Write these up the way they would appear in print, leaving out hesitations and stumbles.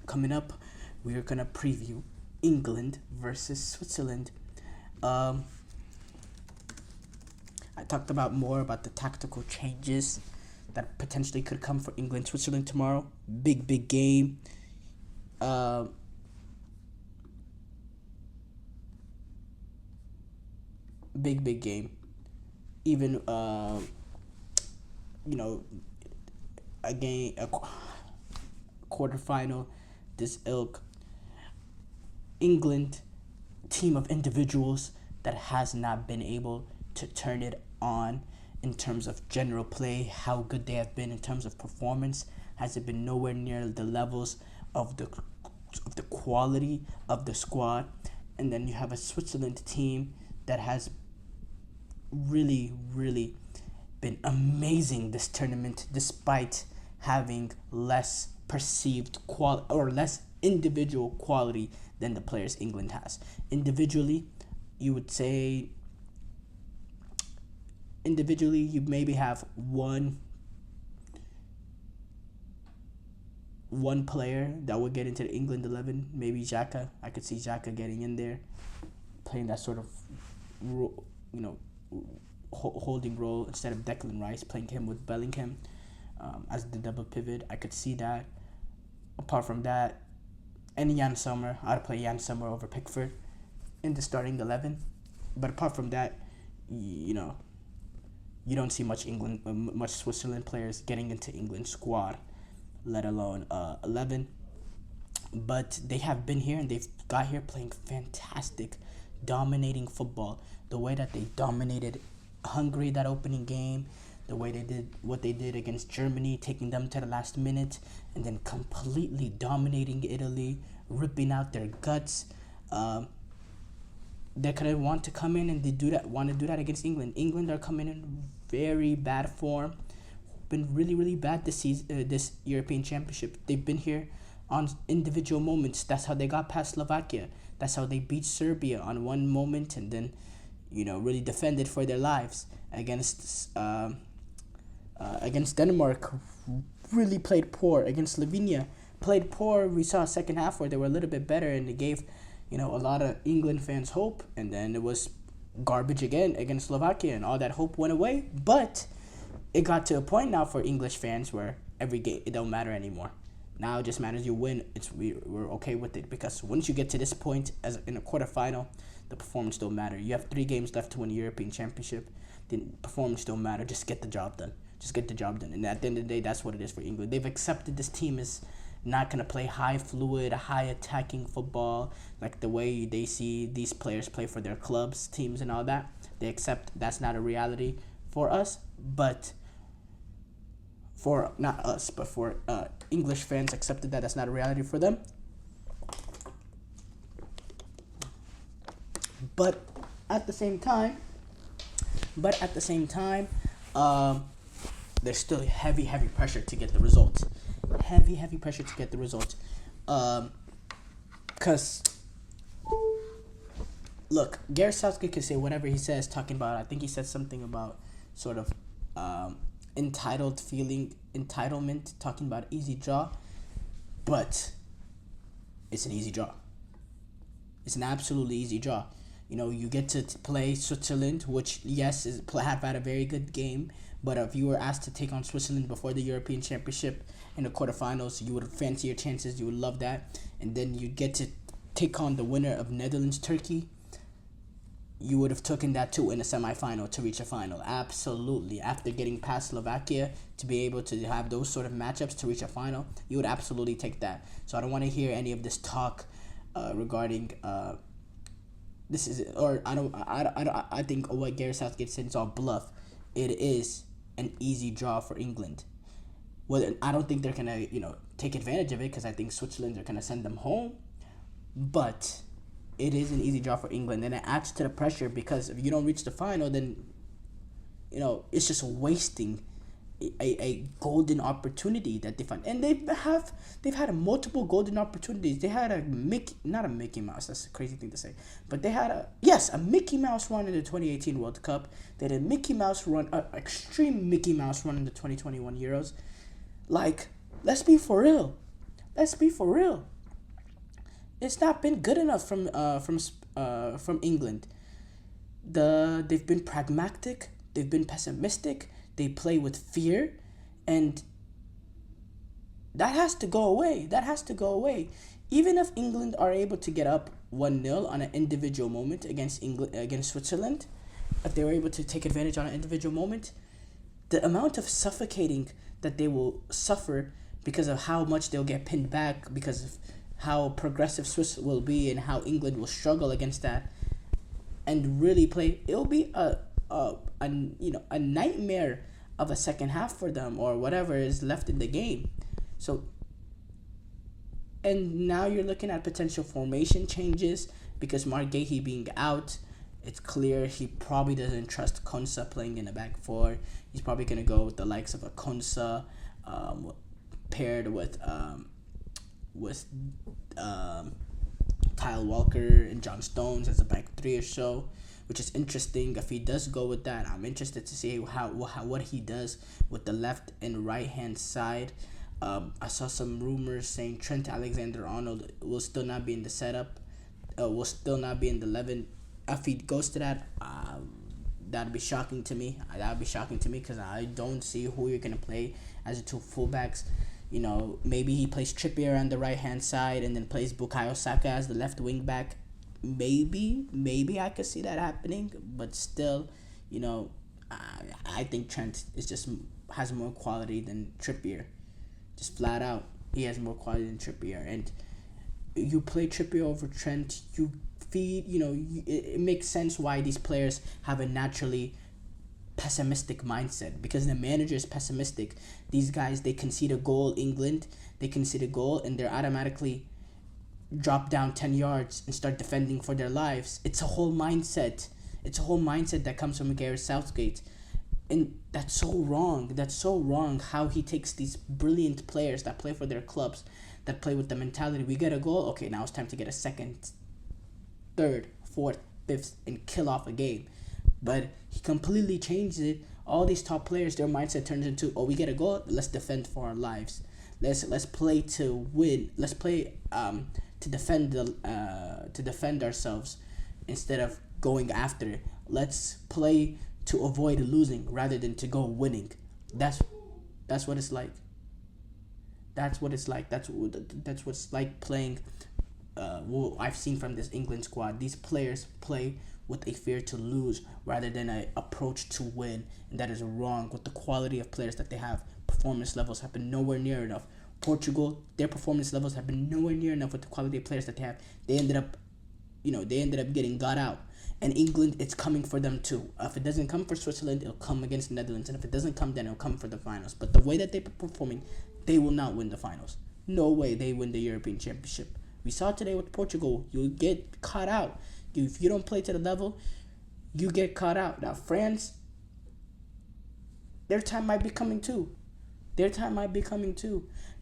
coming up, we are gonna preview England versus Switzerland. Um, I talked about more about the tactical changes that potentially could come for England Switzerland tomorrow. Big game. Um, big game. Even you know a quarterfinal. This ilk England team of individuals that has not been able to turn it on in terms of general play, how good they have been in terms of performance. Has it been nowhere near the levels of the quality of the squad? And then you have a Switzerland team that has really been amazing this tournament, despite having less perceived quality or less individual quality than the players England has. You would say individually you maybe have one player that would get into the England 11, maybe Xhaka. I could see Xhaka getting in there, playing that sort of holding role instead of Declan Rice, playing him with Bellingham as the double pivot. I could see that. Apart from that, and Jan Sommer, I'd play Jan Sommer over Pickford in the starting 11. But apart from that, you don't see much Switzerland players getting into England's squad, let alone 11. But they have been here and they've got here playing fantastic, dominating football. The way that they dominated Hungary that opening game, the way they did what they did against Germany, taking them to the last minute, and then completely dominating Italy, ripping out their guts. They could have want to come in and want to do that against England. England are coming in very bad form, been really bad this season, this European Championship. They've been here on individual moments. That's how they got past Slovakia. That's how they beat Serbia on one moment, and then really defended for their lives against Denmark. Really played poor. Against Slovenia, played poor. We saw a second half where they were a little bit better, and they gave a lot of England fans hope, and then it was garbage again against Slovakia, and all that hope went away. But it got to a point now for English fans where every game, it don't matter anymore. Now it just matters you win. We're okay with it, because once you get to this point as in a quarterfinal, the performance don't matter. You have 3 games left to win the European Championship. The performance don't matter. Just get the job done. And at the end of the day, that's what it is for England. They've accepted this team is not going to play high fluid, high attacking football like the way they see these players play for their clubs, teams, and all that. They accept that's not a reality for us, but for not us, but for English fans accepted that that's not a reality for them. But at the same time, there's still heavy pressure to get the results. Heavy pressure to get the results. Because, look, Gareth Southgate can say whatever he says, talking about, I think he said something about sort of entitlement, talking about easy draw. But it's an easy draw. It's an absolutely easy draw. You get to play Switzerland, which, yes, have had a very good game. But if you were asked to take on Switzerland before the European Championship in the quarterfinals, you would fancy your chances. You would love that. And then you get to take on the winner of Netherlands-Turkey. You would have taken that too in a semifinal to reach a final. Absolutely. After getting past Slovakia, to be able to have those sort of matchups to reach a final, you would absolutely take that. So I don't want to hear any of this talk regarding this is, or I think what Gareth Southgate said is all bluff. It is an easy draw for England. Well, I don't think they're gonna take advantage of it, because I think Switzerland are gonna send them home. But it is an easy draw for England, and it adds to the pressure, because if you don't reach the final, then it's just wasting a golden opportunity that they find. And they've had multiple golden opportunities. They had not a Mickey Mouse, that's a crazy thing to say, but they had a Mickey Mouse run in the 2018 World Cup. They had a Mickey Mouse run, an extreme Mickey Mouse run in the 2021 Euros. Like, let's be for real. It's not been good enough from England. They've been pragmatic, they've been pessimistic, they play with fear, and that has to go away. That has to go away. Even if England are able to get up 1-0 on an individual moment against Switzerland, if they were able to take advantage on an individual moment, the amount of suffocating that they will suffer because of how much they'll get pinned back, because of how progressive Swiss will be and how England will struggle against that and really play, it'll be a nightmare of a second half for them or whatever is left in the game. So, and now you're looking at potential formation changes because Mark Gahey being out. It's clear he probably doesn't trust Konsa playing in the back four. He's probably going to go with the likes of a Konsa paired with Kyle Walker and John Stones as a back three or so, which is interesting. If he does go with that, I'm interested to see what he does with the left and right hand side. I saw some rumors saying Trent Alexander-Arnold will still not be in the setup, will still not be in the 11. If he goes to that, that'd be shocking to me. That'd be shocking to me because I don't see who you're gonna play as the two fullbacks. You know, maybe he plays Trippier on the right hand side and then plays Bukayo Saka as the left wing back. Maybe I could see that happening, but still, you know, I think Trent has more quality than Trippier. Just flat out, he has more quality than Trippier, and you play Trippier over Trent. You feed, it makes sense why these players have a naturally pessimistic mindset because the manager is pessimistic. These guys, they concede a goal, they concede a goal, and they're automatically drop down 10 yards and start defending for their lives. It's a whole mindset. It's a whole mindset that comes from Gareth Southgate. And that's so wrong. That's so wrong how he takes these brilliant players that play for their clubs, that play with the mentality. We get a goal, okay, now it's time to get a second, third, fourth, fifth, and kill off a game. But he completely changes it. All these top players, their mindset turns into, oh, we get a goal, let's defend for our lives. Let's play to win. Let's play to defend ourselves instead of going after it. Let's play to avoid losing rather than to go winning. That's what it's like. That's what it's like. That's what it's like playing. What I've seen from this England squad. These players play with a fear to lose rather than an approach to win, and that is wrong. With the quality of players that they have, performance levels have been nowhere near enough. Portugal, their performance levels have been nowhere near enough with the quality of players that they have. They ended up getting got out. And England, it's coming for them too. If it doesn't come for Switzerland, it'll come against the Netherlands. And if it doesn't come, then it'll come for the finals. But the way that they're performing, they will not win the finals. No way they win the European Championship. We saw today with Portugal, you get caught out. If you don't play to the level, you get caught out. Now, France, their time might be coming too.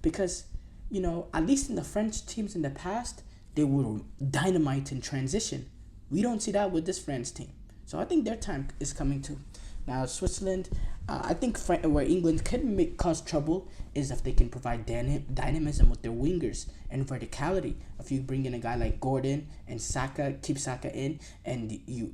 Because, at least in the French teams in the past, they were dynamite in transition. We don't see that with this France team. So I think their time is coming too. Now, Switzerland, I think where England could cause trouble is if they can provide dynamism with their wingers and verticality. If you bring in a guy like Gordon and Saka, keep Saka in, and you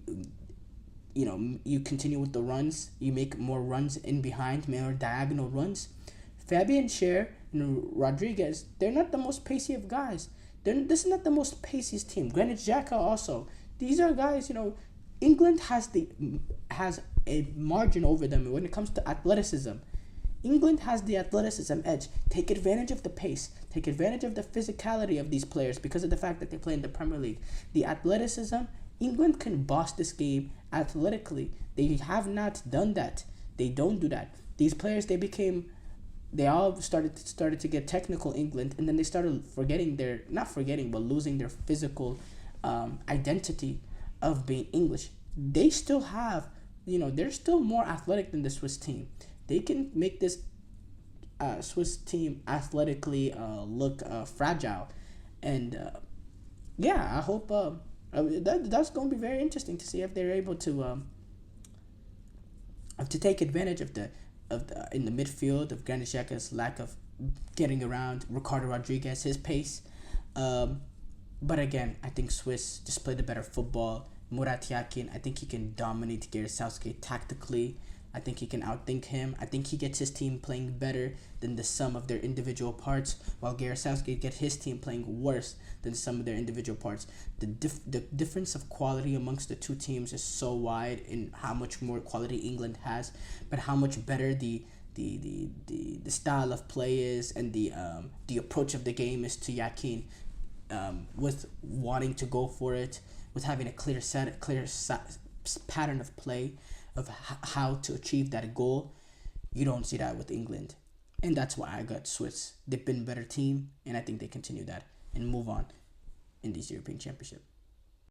continue with the runs, you make more runs in behind, more diagonal runs. Fabian Schär and Rodriguez, they're not the most pacey of guys. This is not the most paciest team. Granit Xhaka also. These are guys, England has a margin over them when it comes to athleticism. England has the athleticism edge. Take advantage of the pace. Take advantage of the physicality of these players because of the fact that they play in the Premier League. The athleticism, England can boss this game athletically. They have not done that. They don't do that. These players, they all started to get technical, England, and then they started losing their physical identity of being English. They still have, they're still more athletic than the Swiss team. They can make this Swiss team athletically look fragile. And I hope that's going to be very interesting to see if they're able to take advantage of the in the midfield of Granit Xhaka's lack of getting around, Ricardo Rodriguez, his pace. But again, I think Swiss just played a better football. Murat Yakin, I think he can dominate Gareth Southgate tactically. I think he can outthink him. I think he gets his team playing better than the sum of their individual parts, while Gareth Southgate gets his team playing worse than some of their individual parts. The difference of quality amongst the two teams is so wide in how much more quality England has, but how much better the style of play is, and the approach of the game is to Yakin, with wanting to go for it, with having a clear pattern of play of how to achieve that goal. You don't see that with England, and that's why I got Swiss. They've been a better team, and I think they continue that and move on in this European Championship.